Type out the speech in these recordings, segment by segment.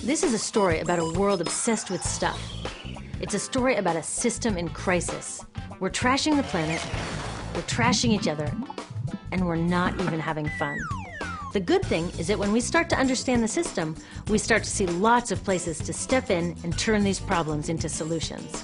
This is a story about a world obsessed with stuff. It's a story about a system in crisis. We're trashing the planet, we're trashing each other, and we're not even having fun. The good thing is that when we start to understand the system, we start to see lots of places to step in and turn these problems into solutions.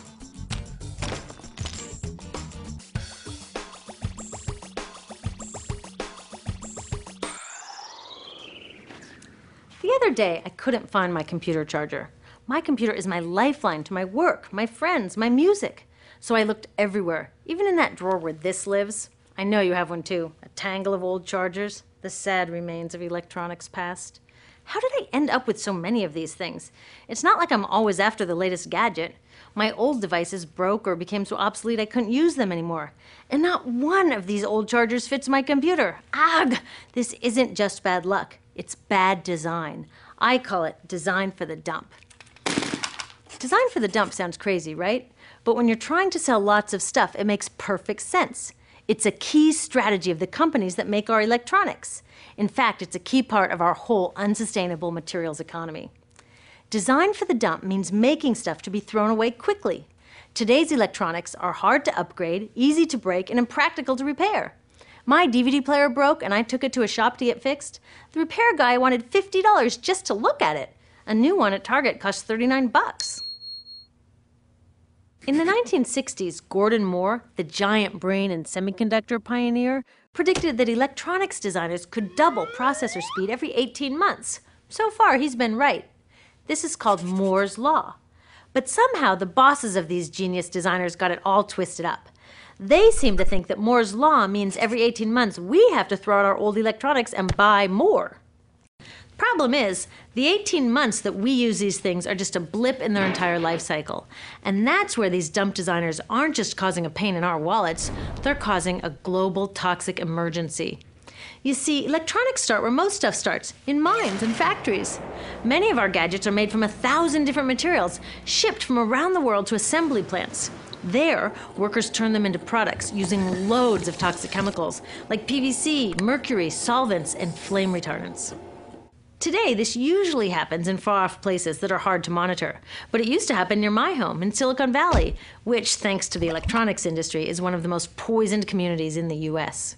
The other day, I couldn't find my computer charger. My computer is my lifeline to my work, my friends, my music. So I looked everywhere, even in that drawer where this lives. I know you have one too, a tangle of old chargers, the sad remains of electronics past. How did I end up with so many of these things? It's not like I'm always after the latest gadget. My old devices broke or became so obsolete I couldn't use them anymore. And not one of these old chargers fits my computer. Ugh! This isn't just bad luck. It's bad design. I call it design for the dump. Design for the dump sounds crazy, right? But when you're trying to sell lots of stuff, it makes perfect sense. It's a key strategy of the companies that make our electronics. In fact, it's a key part of our whole unsustainable materials economy. Design for the dump means making stuff to be thrown away quickly. Today's electronics are hard to upgrade, easy to break, and impractical to repair. My DVD player broke and I took it to a shop to get fixed. The repair guy wanted $50 just to look at it. A new one at Target cost $39. In the 1960s, Gordon Moore, the giant brain and semiconductor pioneer, predicted that electronics designers could double processor speed every 18 months. So far, he's been right. This is called Moore's Law. But somehow, the bosses of these genius designers got it all twisted up. They seem to think that Moore's Law means every 18 months we have to throw out our old electronics and buy more. Problem is, the 18 months that we use these things are just a blip in their entire life cycle. And that's where these dump designers aren't just causing a pain in our wallets, they're causing a global toxic emergency. You see, electronics start where most stuff starts, in mines and factories. Many of our gadgets are made from 1,000 different materials, shipped from around the world to assembly plants. There, workers turn them into products using loads of toxic chemicals like PVC, mercury, solvents, and flame retardants. Today, this usually happens in far-off places that are hard to monitor, but it used to happen near my home in Silicon Valley, which, thanks to the electronics industry, is one of the most poisoned communities in the US.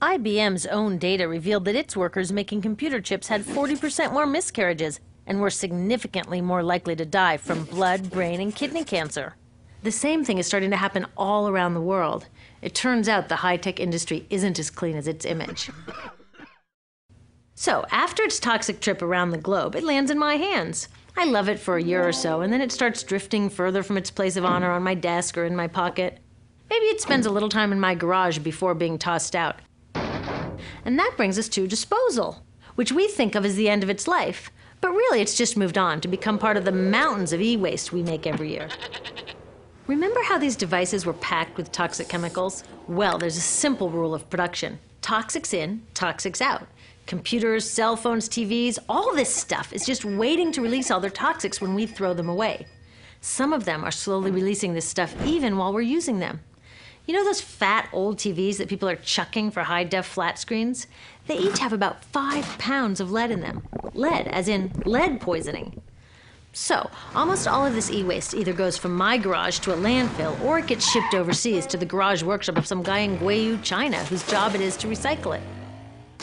IBM's own data revealed that its workers making computer chips had 40% more miscarriages and were significantly more likely to die from blood, brain, and kidney cancer. The same thing is starting to happen all around the world. It turns out the high-tech industry isn't as clean as its image. So, after its toxic trip around the globe, it lands in my hands. I love it for a year or so, and then it starts drifting further from its place of honor on my desk or in my pocket. Maybe it spends a little time in my garage before being tossed out. And that brings us to disposal, which we think of as the end of its life. But really, it's just moved on to become part of the mountains of e-waste we make every year. Remember how these devices were packed with toxic chemicals? Well, there's a simple rule of production. Toxics in, toxics out. Computers, cell phones, TVs, all this stuff is just waiting to release all their toxics when we throw them away. Some of them are slowly releasing this stuff even while we're using them. You know those fat old TVs that people are chucking for high-def flat screens? They each have about 5 pounds of lead in them. Lead, as in lead poisoning. So, almost all of this e-waste either goes from my garage to a landfill, or it gets shipped overseas to the garage workshop of some guy in Guiyu, China, whose job it is to recycle it.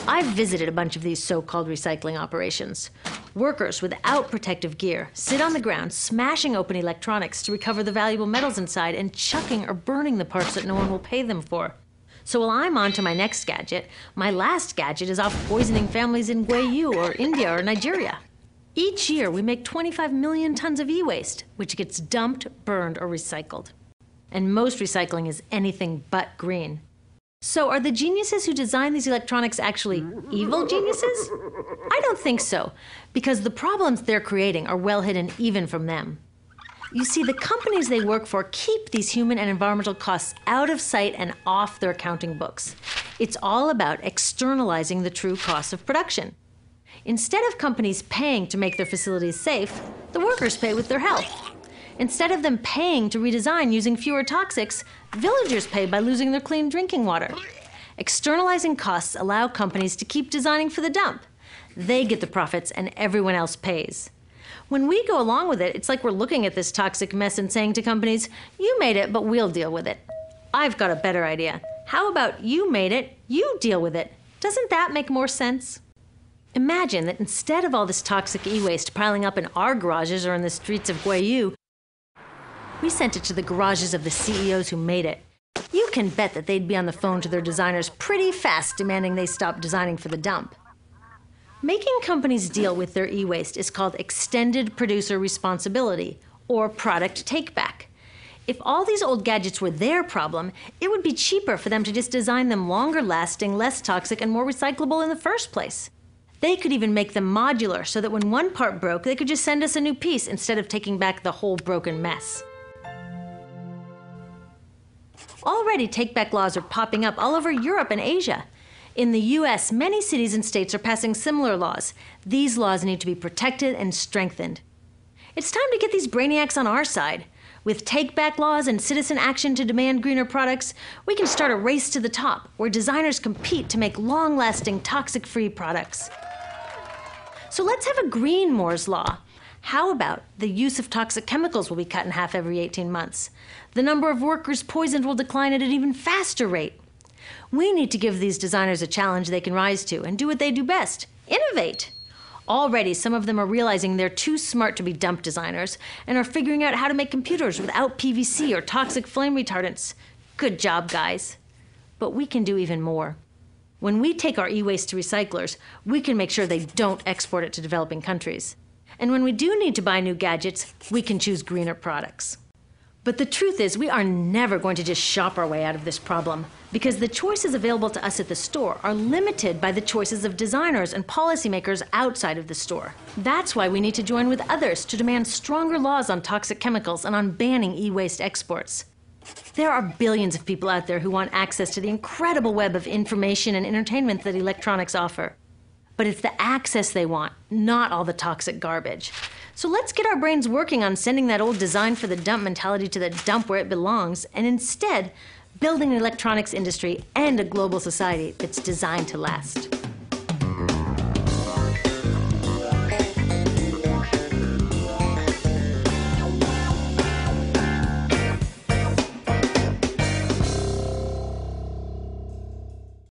I've visited a bunch of these so-called recycling operations. Workers without protective gear sit on the ground, smashing open electronics to recover the valuable metals inside and chucking or burning the parts that no one will pay them for. So while I'm on to my next gadget, my last gadget is off poisoning families in Guiyu or India or Nigeria. Each year, we make 25 million tons of e-waste, which gets dumped, burned, or recycled. And most recycling is anything but green. So are the geniuses who design these electronics actually evil geniuses? I don't think so, because the problems they're creating are well hidden even from them. You see, the companies they work for keep these human and environmental costs out of sight and off their accounting books. It's all about externalizing the true costs of production. Instead of companies paying to make their facilities safe, the workers pay with their health. Instead of them paying to redesign using fewer toxics, villagers pay by losing their clean drinking water. Externalizing costs allow companies to keep designing for the dump. They get the profits and everyone else pays. When we go along with it, it's like we're looking at this toxic mess and saying to companies, you made it, but we'll deal with it. I've got a better idea. How about you made it, you deal with it? Doesn't that make more sense? Imagine that instead of all this toxic e-waste piling up in our garages or in the streets of Guayu, we sent it to the garages of the CEOs who made it. You can bet that they'd be on the phone to their designers pretty fast demanding they stop designing for the dump. Making companies deal with their e-waste is called extended producer responsibility, or product take-back. If all these old gadgets were their problem, it would be cheaper for them to just design them longer lasting, less toxic, and more recyclable in the first place. They could even make them modular so that when one part broke, they could just send us a new piece instead of taking back the whole broken mess. Already, take-back laws are popping up all over Europe and Asia. In the US, many cities and states are passing similar laws. These laws need to be protected and strengthened. It's time to get these brainiacs on our side. With take-back laws and citizen action to demand greener products, we can start a race to the top, where designers compete to make long-lasting, toxic-free products. So let's have a green Moore's Law. How about the use of toxic chemicals will be cut in half every 18 months? The number of workers poisoned will decline at an even faster rate. We need to give these designers a challenge they can rise to and do what they do best: innovate. Already, some of them are realizing they're too smart to be dump designers and are figuring out how to make computers without PVC or toxic flame retardants. Good job, guys. But we can do even more. When we take our e-waste to recyclers, we can make sure they don't export it to developing countries. And when we do need to buy new gadgets, we can choose greener products. But the truth is, we are never going to just shop our way out of this problem, because the choices available to us at the store are limited by the choices of designers and policymakers outside of the store. That's why we need to join with others to demand stronger laws on toxic chemicals and on banning e-waste exports. There are billions of people out there who want access to the incredible web of information and entertainment that electronics offer. But it's the access they want, not all the toxic garbage. So let's get our brains working on sending that old design for the dump mentality to the dump where it belongs, and instead building an electronics industry and a global society that's designed to last.